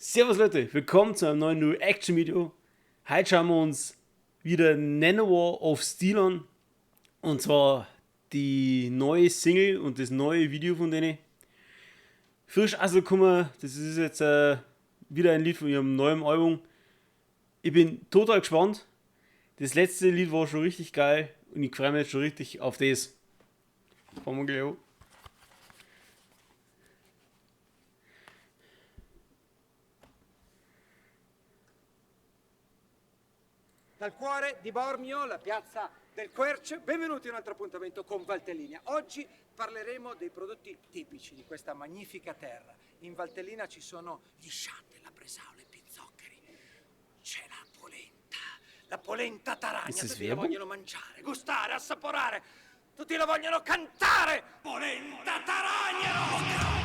Servus Leute, willkommen zu einem neuen Reaction-Video. Heute schauen wir uns wieder Nanowar of Steel an. Und zwar die neue Single und das neue Video von denen. Frisch rausgekommen, das ist jetzt wieder ein Lied von ihrem neuen Album. Ich bin total gespannt. Das letzte Lied war schon richtig geil und ich freue mich jetzt schon richtig auf das. Fangen wir gleich an. Dal cuore di Bormio, la piazza del Querce, benvenuti a un altro appuntamento con Valtellina. Oggi parleremo dei prodotti tipici di questa magnifica terra. In Valtellina ci sono gli sciante, la bresaola, i pizzoccheri. C'è la polenta taragna, tutti la vogliono mangiare, gustare, assaporare, tutti la vogliono cantare. Polenta taragna!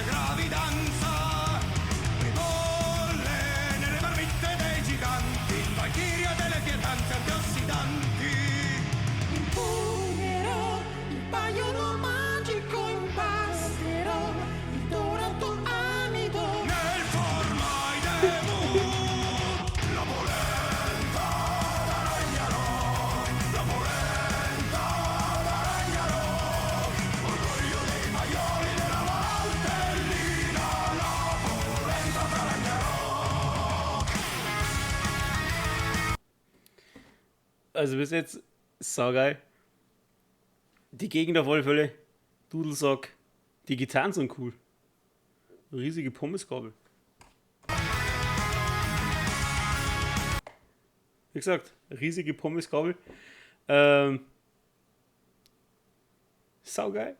Gravidanza ribolle nelle marmitte dei giganti, valchiria delle pietanze antiossidanti. Impugnerò il paiono magico, impasterò il dorato amido Nel formaldehyd la polenta d'aragnarò, la polenta d'aragnarò, orgoglio dei maioli della Valtellina, la polenta d'aragnarò. Also bis jetzt saugeil. Die Gegend auf alle Fälle. Dudelsack. Die Gitarren sind cool. Riesige Pommesgabel. Wie gesagt, riesige Pommesgabel. Saugeil.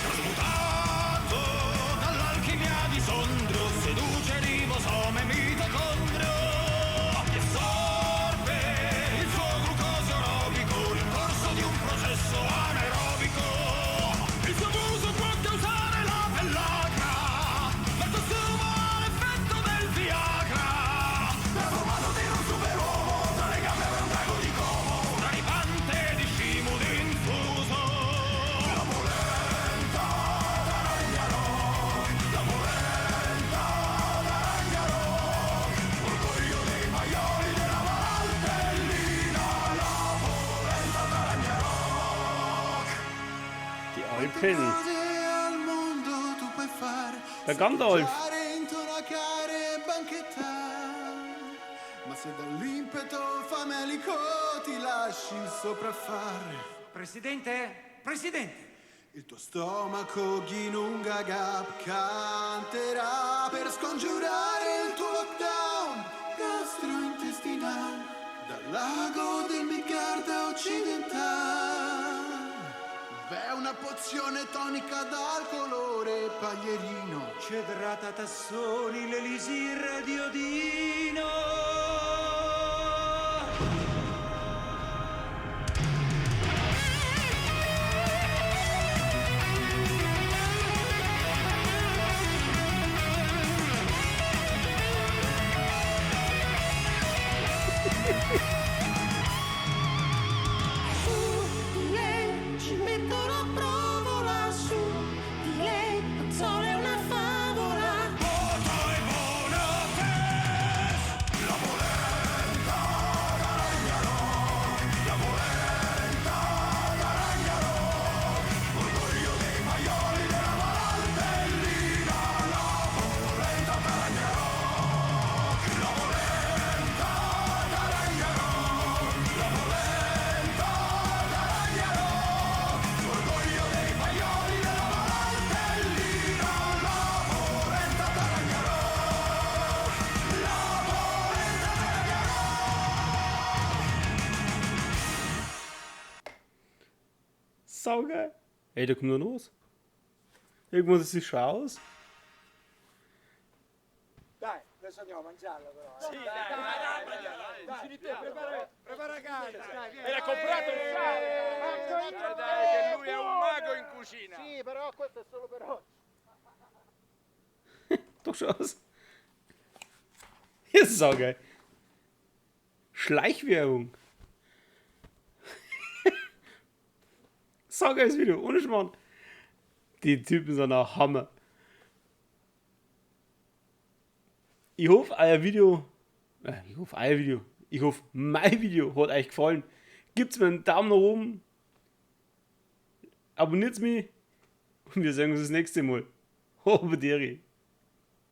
Trasmutato dall'alchimia di Sondrio, seduce ribosome mitocondrio e assorbe il suo glucosio aerobico nel corso di un processo anaerobico. Il suo uso può causare la pellagra, ma il consumo ha l'effetto del Viagra. Trasformato in un superuomo, tra le gambe avrà un drago di Como, un aripante di scimud infuso. La polenta d'aragnarò, la polenta d'aragnarò, orgoglio dei maioli della Valtellina, la polenta d'aragnarò. Die Alpen. Al mondo tu puoi fare Der Gandalf. fare, intonacare e banchettare, ma se dall'impeto famelico ti lasci sopraffare, Presidente, il tuo stomaco Ginunga Gap canterà per scongiurare il tuo lockdown gastrointestinale dal lago del Migarda occidentale. Beh, una pozione tonica dal colore paglierino, cedrata tassoni, l'elisir di Odino. su di lei ci mettono a prova lassù di lei non solo è una Saugeil. Ey, da kommt noch was. Irgendwas sieht schon aus. Dai, adesso andiamo a mangiarla però. Sì, dai, prepara casa. Era comprato il sale. Dai, che lui è un mago in cucina. Sì, però questo è solo per oggi. Doch schon aus. Ist saugeil. Schleichwerbung. Saugeiles Video, ohne Schmarrn. Die Typen sind ein Hammer. Ich hoffe, mein Video hat euch gefallen. Gebt mir einen Daumen nach oben. Abonniert mich. Und wir sehen uns das nächste Mal. Obadieri.